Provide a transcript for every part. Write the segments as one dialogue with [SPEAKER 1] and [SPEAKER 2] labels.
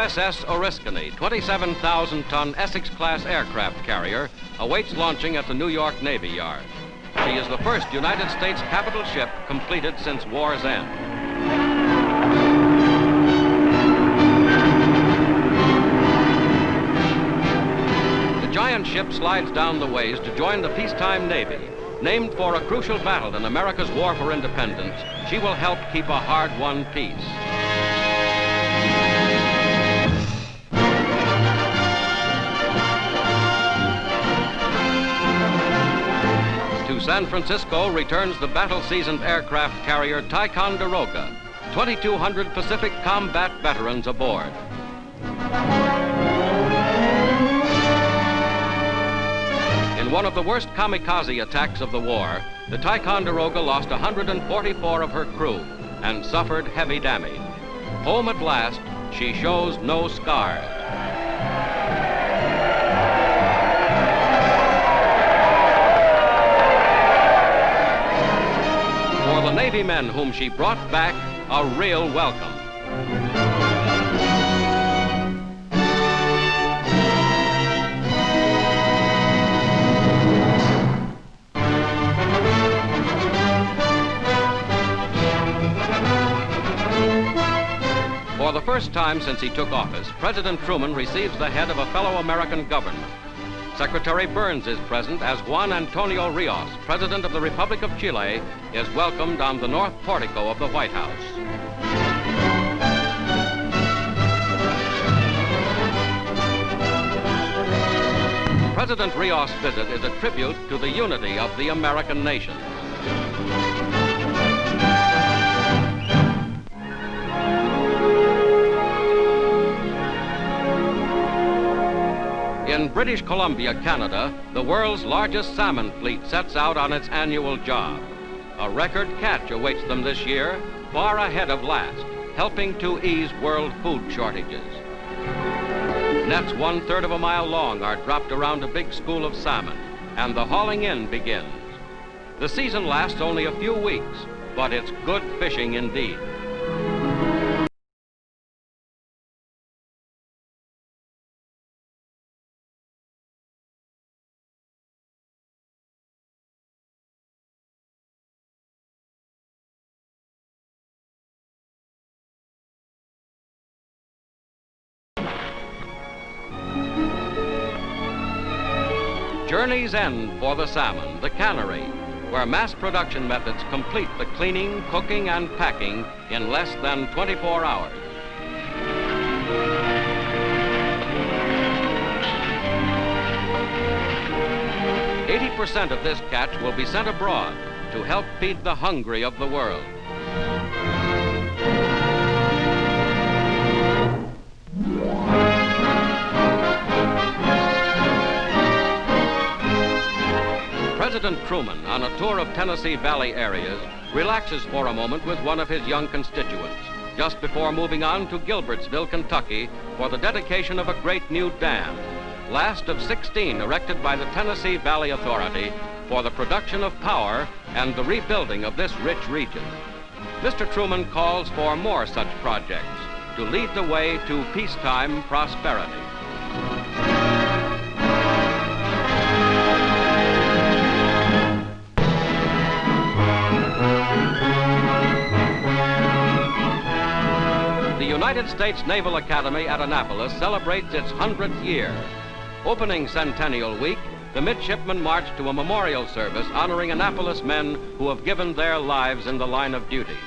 [SPEAKER 1] USS Oriskany, 27,000-ton Essex-class aircraft carrier, awaits launching at the New York Navy Yard. She is the first United States capital ship completed since war's end. The giant ship slides down the ways to join the peacetime Navy. Named for a crucial battle in America's war for independence, she will help keep a hard-won peace. To San Francisco returns the battle-seasoned aircraft carrier Ticonderoga, 2,200 Pacific combat veterans aboard. In one of the worst kamikaze attacks of the war, the Ticonderoga lost 144 of her crew and suffered heavy damage. Home at last, she shows no scars. For the Navy men whom she brought back, a real welcome. For the first time since he took office, President Truman receives the head of a fellow American government. Secretary Burns is present as Juan Antonio Rios, President of the Republic of Chile, is welcomed on the north portico of the White House. President Rios' visit is a tribute to the unity of the American nation. In British Columbia, Canada, the world's largest salmon fleet sets out on its annual job. A record catch awaits them this year, far ahead of last, helping to ease world food shortages. Nets 1/3 of a mile long are dropped around a big school of salmon, and the hauling in begins. The season lasts only a few weeks, but it's good fishing indeed. Journey's end for the salmon, the cannery, where mass production methods complete the cleaning, cooking, and packing in less than 24 hours. %80 of this catch will be sent abroad to help feed the hungry of the world. President Truman, on a tour of Tennessee Valley areas, relaxes for a moment with one of his young constituents, just before moving on to Gilbertsville, Kentucky, for the dedication of a great new dam, last of 16 erected by the Tennessee Valley Authority for the production of power and the rebuilding of this rich region. Mr. Truman calls for more such projects to lead the way to peacetime prosperity. The United States Naval Academy at Annapolis celebrates its 100th year. Opening Centennial Week, the midshipmen march to a memorial service honoring Annapolis men who have given their lives in the line of duty.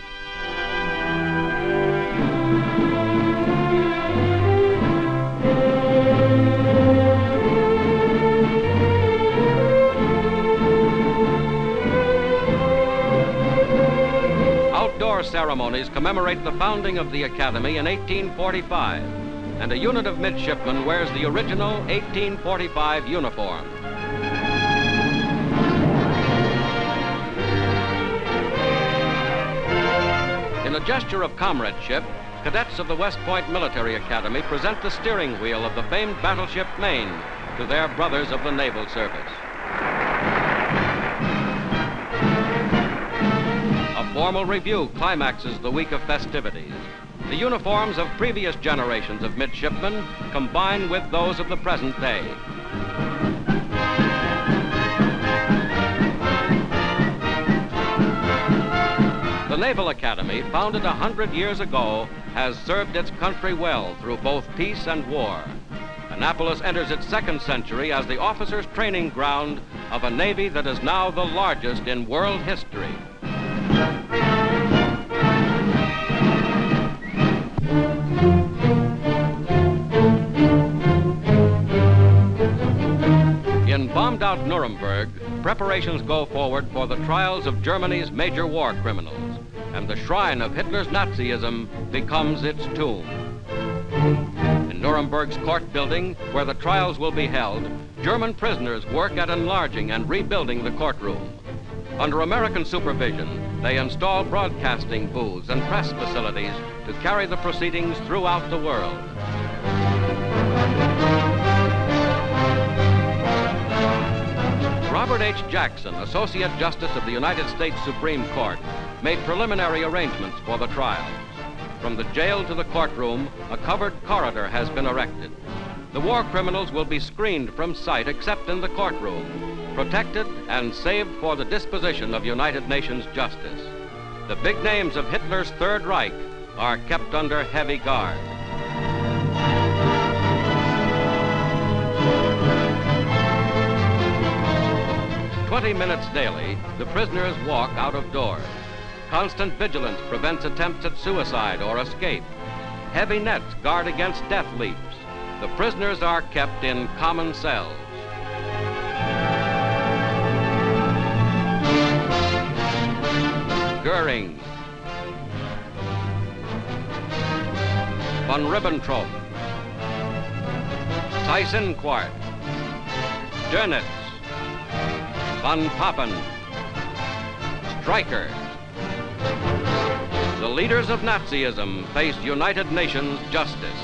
[SPEAKER 1] Outdoor ceremonies commemorate the founding of the Academy in 1845, and a unit of midshipmen wears the original 1845 uniform. In a gesture of comradeship, cadets of the West Point Military Academy present the steering wheel of the famed battleship Maine to their brothers of the Naval Service. A formal review climaxes the week of festivities. The uniforms of previous generations of midshipmen combine with those of the present day. The Naval Academy, founded 100 years ago, has served its country well through both peace and war. Annapolis enters its second century as the officers' training ground of a Navy that is now the largest in world history. In bombed-out Nuremberg, preparations go forward for the trials of Germany's major war criminals, and the shrine of Hitler's Nazism becomes its tomb. In Nuremberg's court building, where the trials will be held, German prisoners work at enlarging and rebuilding the courtroom. Under American supervision, they install broadcasting booths and press facilities to carry the proceedings throughout the world. Robert H. Jackson, Associate Justice of the United States Supreme Court, made preliminary arrangements for the trials. From the jail to the courtroom, a covered corridor has been erected. The war criminals will be screened from sight except in the courtroom, protected and saved for the disposition of United Nations justice. The big names of Hitler's Third Reich are kept under heavy guard. "20 minutes daily, the prisoners walk out of doors. Constant vigilance prevents attempts at suicide or escape. Heavy nets guard against death leaps. The prisoners are kept in common cells. Goering, von Ribbentrop, Tyson-Quart, Dönitz, von Papen, Stryker. The leaders of Nazism face United Nations justice.